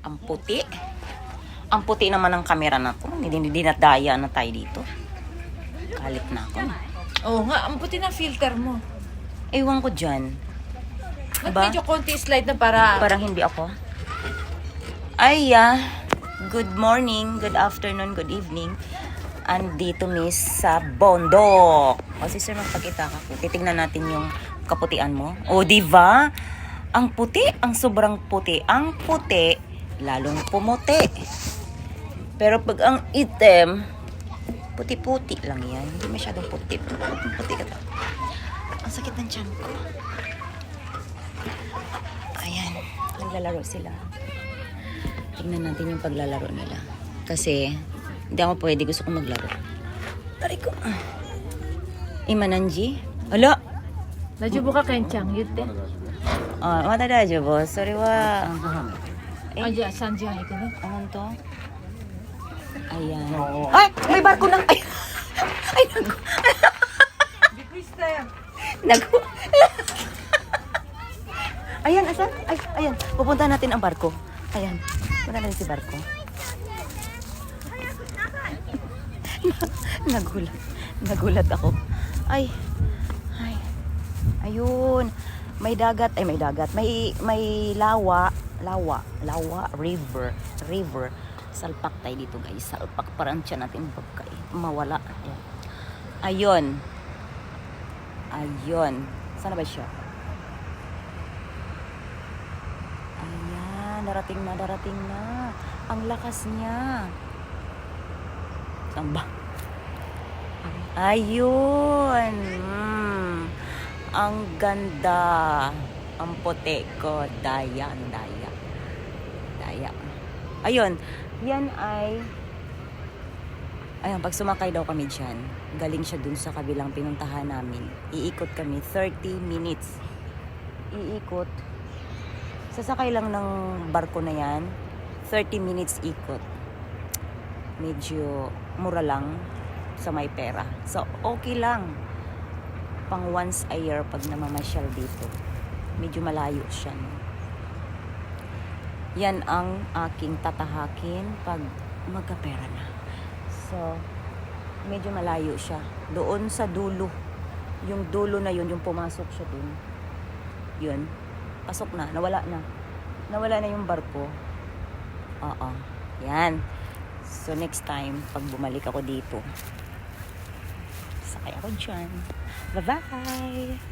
Ang puti. Ang puti naman ng kamera na to. Hindi nadaya na tayo dito. Galit na ako. Oo nga, ang puti ng filter mo. Ewan ko dyan. Ba't Ba? medyo konti slide na para... Parang hindi ako. Ay, good morning, good afternoon, good evening. Andito miss sa bondok. O si sir, magpakita ka. Titignan natin yung kaputian mo. O, diba? Ang puti, ang sobrang puti. Ang puti, lalong pumuti. Pero pag ang itim, puti-puti lang yan. Hindi masyadong puti. Puti ka. Ang sakit ng tiyan ko. Ayan, naglalaro sila. Tingnan natin yung paglalaro nila. Kasi, hindi ako pwede. Gusto kong maglaro. Tari ko. Imananji? Hala! Najubo ka kenchang, yun din. Mata dajo, boss. Sorry wa. Ay, sanjihan ito na. Ano to? Ayan. Ay! May barko na! Ay! Ay, nago. Bikwista yan. Nago. Ayan, asan? Ay, ayan. Pupunta natin ang barko. Ayan. Punta natin si barko. Nagulat. Nagulat ako. Ay. Ay. Ayun. May dagat. Ay, may dagat. May lawa. River. Salpak tayo dito, guys. Salpak. Parang tiyan natin mawala. Ayun. Ayun. Sana ba siya? Ayan. Darating na. Ang lakas niya. Saan ba? Ayun. Ang ganda. Ang puti ko. Daya. Ayun. Yan ay... Ayun, pag sumakay daw kami dyan, galing siya dun sa kabilang pinuntahan namin. Iikot kami 30 minutes. Iikot. Sasakay lang ng barko na yan. 30 minutes ikot. Medyo mura lang sa may pera. So, okay lang. Pang once a year pag namamasyal dito. Medyo malayo siya. No? Yan ang aking tatahakin pag magkapera na. So, medyo malayo siya. Doon sa dulo. Yung dulo na yun, yung pumasok siya dun. Yun. Pasok na. Nawala na. Nawala na yung barko. Oo. Yan. So, next time, pag bumalik ako dito, sakay ako dyan. Bye-bye!